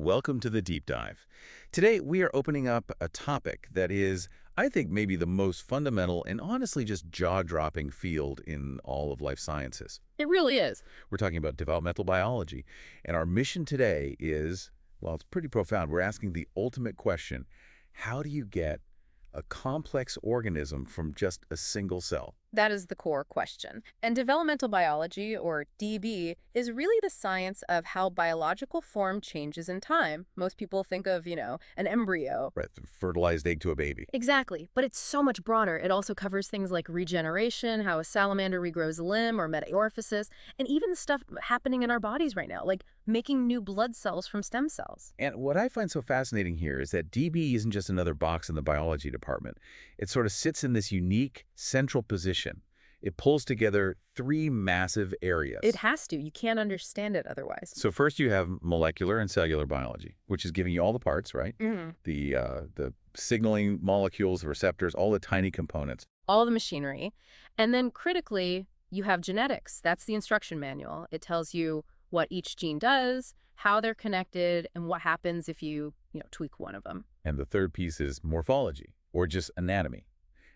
Welcome to the deep dive. Today, we are opening up a topic that is, I think, maybe the most fundamental and honestly just jaw-dropping field in all of life sciences. It really is. We're talking about developmental biology, and our mission today is, well, it's pretty profound. We're asking the ultimate question: how do you get a complex organism from just a single cell? That is the core question. And developmental biology, or DB, is really the science of how biological form changes in time. Most people think of, an embryo. Right, the fertilized egg to a baby. Exactly, but it's so much broader. It also covers things like regeneration, how a salamander regrows a limb, or metamorphosis, and even the stuff happening in our bodies right now, like making new blood cells from stem cells. And what I find so fascinating here is that DB isn't just another box in the biology department. It sort of sits in this unique central position. It pulls together three massive areas. It has to. You can't understand it otherwise. So first you have molecular and cellular biology, which is giving you all the parts, right? Mm-hmm. The signaling molecules, the receptors, all the tiny components. All the machinery. And then critically, you have genetics. That's the instruction manual. It tells you what each gene does, how they're connected, and what happens if you tweak one of them. And the third piece is morphology, or just anatomy.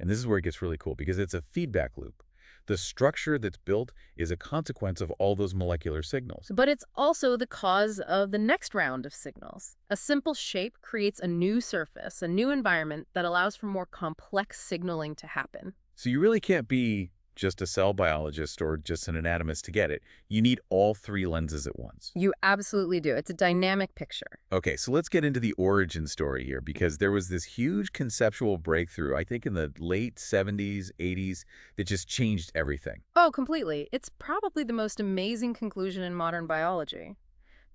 And this is where it gets really cool because it's a feedback loop. The structure that's built is a consequence of all those molecular signals. But it's also the cause of the next round of signals. A simple shape creates a new surface, a new environment that allows for more complex signaling to happen. So you really can't be just a cell biologist or just an anatomist to get it. You need all three lenses at once. You absolutely do. It's a dynamic picture. Okay, so let's get into the origin story here because there was this huge conceptual breakthrough, I think in the late 70s, 80s, that just changed everything. Oh, completely. It's probably the most amazing conclusion in modern biology.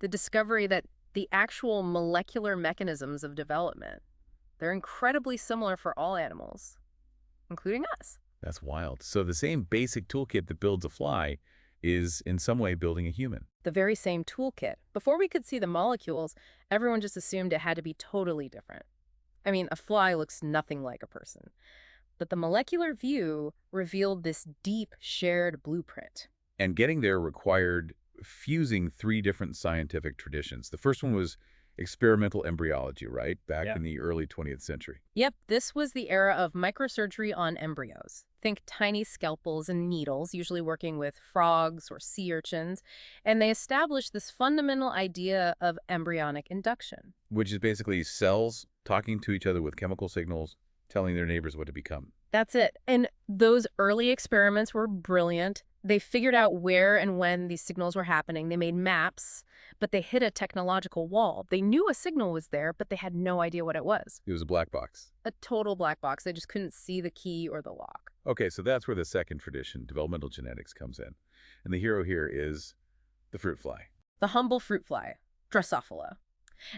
The discovery that the actual molecular mechanisms of development, they're incredibly similar for all animals, including us. That's wild. So the same basic toolkit that builds a fly is in some way building a human. The very same toolkit. Before we could see the molecules, everyone just assumed it had to be totally different. I mean, a fly looks nothing like a person. But the molecular view revealed this deep shared blueprint. And getting there required fusing three different scientific traditions. The first one was experimental embryology, right? Back in the early 20th century. Yep, this was the era of microsurgery on embryos. Think tiny scalpels and needles, usually working with frogs or sea urchins, and they established this fundamental idea of embryonic induction. Which is basically cells talking to each other with chemical signals, telling their neighbors what to become. That's it. And those early experiments were brilliant. They figured out where and when these signals were happening. They made maps, but they hit a technological wall. They knew a signal was there, but they had no idea what it was. It was a black box. A total black box. They just couldn't see the key or the lock. Okay, so that's where the second tradition, developmental genetics, comes in. And the hero here is the fruit fly. The humble fruit fly, Drosophila.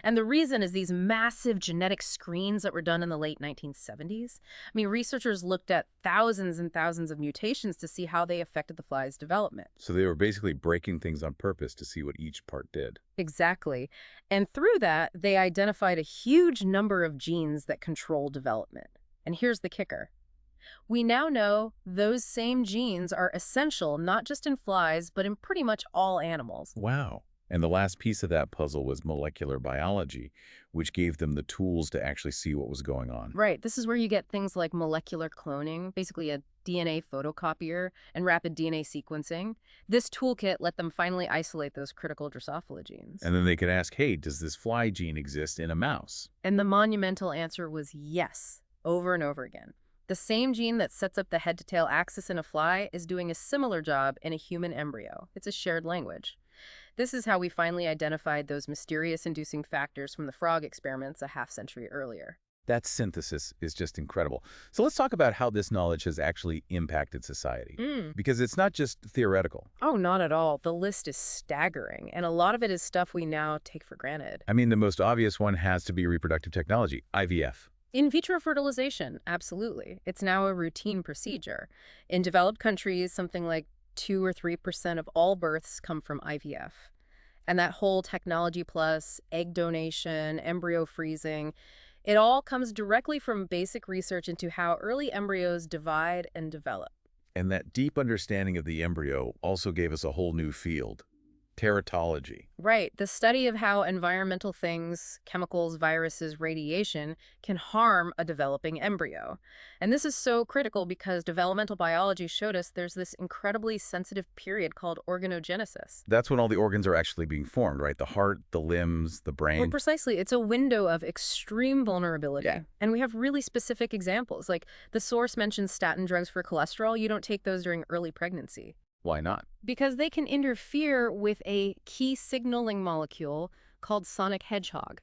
And the reason is these massive genetic screens that were done in the late 1970s. I mean, researchers looked at thousands and thousands of mutations to see how they affected the fly's development. So they were basically breaking things on purpose to see what each part did. Exactly. And through that, they identified a huge number of genes that control development. And here's the kicker. We now know those same genes are essential not just in flies, but in pretty much all animals. Wow. And the last piece of that puzzle was molecular biology, which gave them the tools to actually see what was going on. Right. This is where you get things like molecular cloning, basically a DNA photocopier, and rapid DNA sequencing. This toolkit let them finally isolate those critical Drosophila genes. And then they could ask, hey, does this fly gene exist in a mouse? And the monumental answer was yes, over and over again. The same gene that sets up the head-to-tail axis in a fly is doing a similar job in a human embryo. It's a shared language. This is how we finally identified those mysterious inducing factors from the frog experiments a half-century earlier. That synthesis is just incredible. So let's talk about how this knowledge has actually impacted society. Because it's not just theoretical. Oh, not at all. The list is staggering, and a lot of it is stuff we now take for granted. I mean, the most obvious one has to be reproductive technology, IVF. In vitro fertilization, absolutely. It's now a routine procedure. In developed countries, something like 2 or 3% of all births come from IVF. And that whole technology plus egg donation, embryo freezing, it all comes directly from basic research into how early embryos divide and develop. And that deep understanding of the embryo also gave us a whole new field, Teratology. Right. The study of how environmental things, chemicals, viruses, radiation can harm a developing embryo. And this is so critical because developmental biology showed us there's this incredibly sensitive period called organogenesis. That's when all the organs are actually being formed, right? The heart, the limbs, the Well, brain. precisely. It's a window of extreme Yeah. vulnerability. And we have really specific examples. Like the source mentions statin drugs for cholesterol. You don't take those during early pregnancy, Why not? because they can interfere with a key signaling molecule called sonic hedgehog.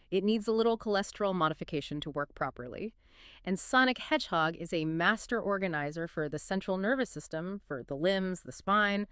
It needs a little cholesterol modification to work properly. And sonic hedgehog is a master organizer for the central nervous system, for the limbs, the spine.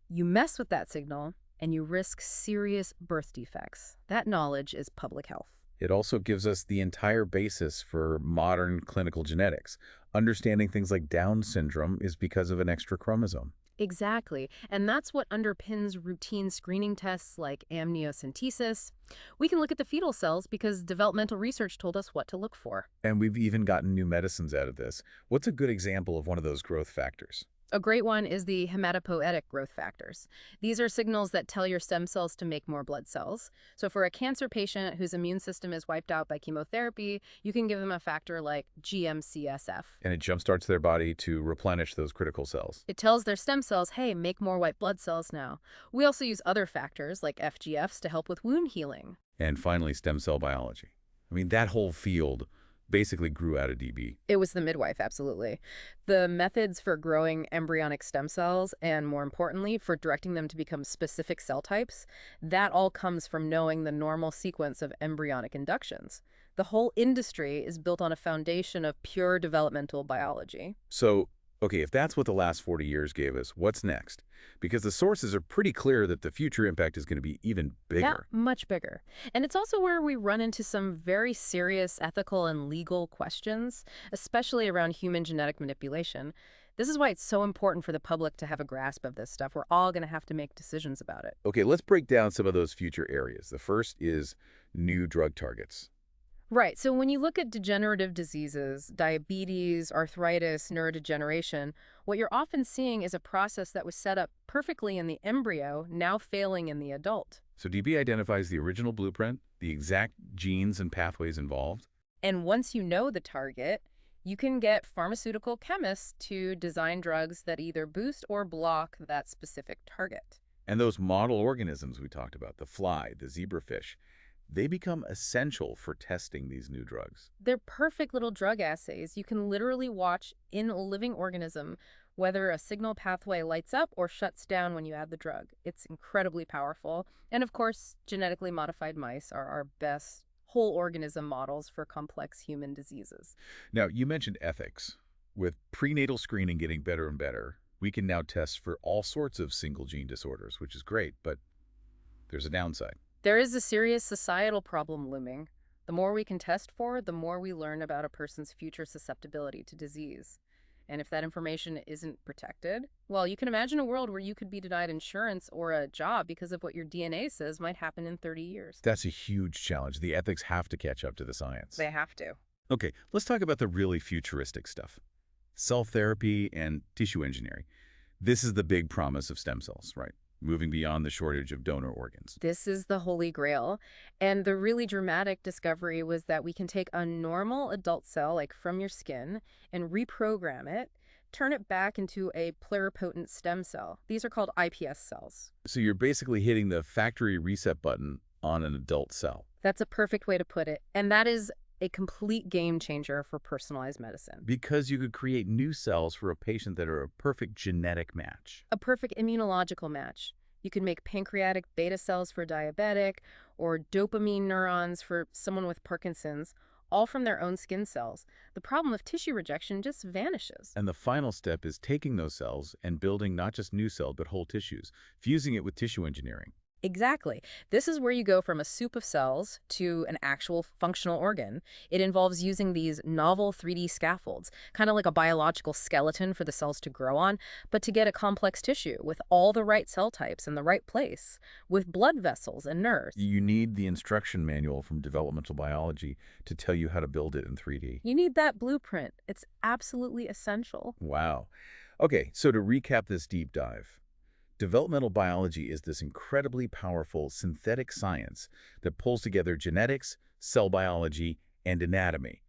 You mess with that signal, and you risk serious birth defects. That knowledge is public health. It also gives us the entire basis for modern clinical genetics. Understanding things like Down syndrome is because of an extra chromosome. Exactly. And that's what underpins routine screening tests like amniocentesis. We can look at the fetal cells because developmental research told us what to look for. And we've even gotten new medicines out of this. What's a good example of one of those growth factors? A great one is the hematopoietic growth factors. These are signals that tell your stem cells to make more blood cells. So for a cancer patient whose immune system is wiped out by chemotherapy, you can give them a factor like GM-CSF. And it jumpstarts their body to replenish those critical cells. It tells their stem cells, hey, make more white blood cells now. We also use other factors like FGFs to help with wound healing. And finally, stem cell biology. I mean, that whole field basically grew out of DB. It was the midwife, absolutely. The methods for growing embryonic stem cells, and more importantly, for directing them to become specific cell types, that all comes from knowing the normal sequence of embryonic inductions. The whole industry is built on a foundation of pure developmental biology. So, okay, if that's what the last 40 years gave us, what's next? Because the sources are pretty clear that the future impact is going to be even Yeah, bigger. much bigger. And it's also where we run into some very serious ethical and legal questions, especially around human genetic manipulation. This is why it's so important for the public to have a grasp of this stuff. We're all going to have to make decisions about it. Okay, let's break down some of those future areas. The first is new drug targets. Right. So when you look at degenerative diseases, diabetes, arthritis, neurodegeneration, what you're often seeing is a process that was set up perfectly in the embryo, now failing in the adult. So DB identifies the original blueprint, the exact genes and pathways involved. And once you know the target, you can get pharmaceutical chemists to design drugs that either boost or block that specific target. And those model organisms we talked about, the fly, the zebrafish, they become essential for testing these new drugs. They're perfect little drug assays. You can literally watch in a living organism whether a signal pathway lights up or shuts down when you add the drug. It's incredibly powerful. And of course, genetically modified mice are our best whole organism models for complex human diseases. Now, you mentioned ethics. With prenatal screening getting better and better, we can now test for all sorts of single gene disorders, which is great, but there's a downside. There is a serious societal problem looming. The more we can test for, the more we learn about a person's future susceptibility to disease. And if that information isn't protected, well, you can imagine a world where you could be denied insurance or a job because of what your DNA says might happen in 30 years. That's a huge challenge. The ethics have to catch up to the science. They have to. Okay, let's talk about the really futuristic stuff. Cell therapy and tissue engineering. This is the big promise of stem cells, right? Moving beyond the shortage of donor organs. This is the holy grail. And the really dramatic discovery was that we can take a normal adult cell, like from your skin, and reprogram it, turn it back into a pluripotent stem cell. These are called iPS cells. So you're basically hitting the factory reset button on an adult cell. That's a perfect way to put it. And that is a complete game changer for personalized medicine. Because you could create new cells for a patient that are a perfect genetic match. A perfect immunological match. You can make pancreatic beta cells for diabetic or dopamine neurons for someone with Parkinson's, all from their own skin cells. The problem of tissue rejection just vanishes. And the final step is taking those cells and building not just new cells, but whole tissues, fusing it with tissue engineering. Exactly. This is where you go from a soup of cells to an actual functional organ. It involves using these novel 3D scaffolds, kind of like a biological skeleton for the cells to grow on, but to get a complex tissue with all the right cell types in the right place, with blood vessels and nerves. You need the instruction manual from developmental biology to tell you how to build it in 3D. You need that blueprint. It's absolutely essential. Wow. Okay, so to recap this deep dive, Developmental biology is this incredibly powerful synthetic science that pulls together genetics, cell biology, and anatomy.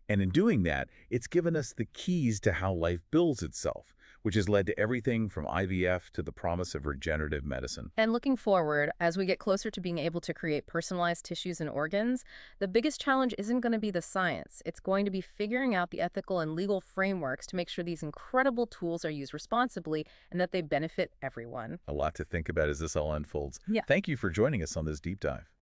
And in doing that, it's given us the keys to how life builds itself, which has led to everything from IVF to the promise of regenerative medicine. And looking forward, as we get closer to being able to create personalized tissues and organs, the biggest challenge isn't going to be the science. It's going to be figuring out the ethical and legal frameworks to make sure these incredible tools are used responsibly and that they benefit everyone. A lot to think about as this all unfolds. Yeah. Thank you for joining us on this deep dive.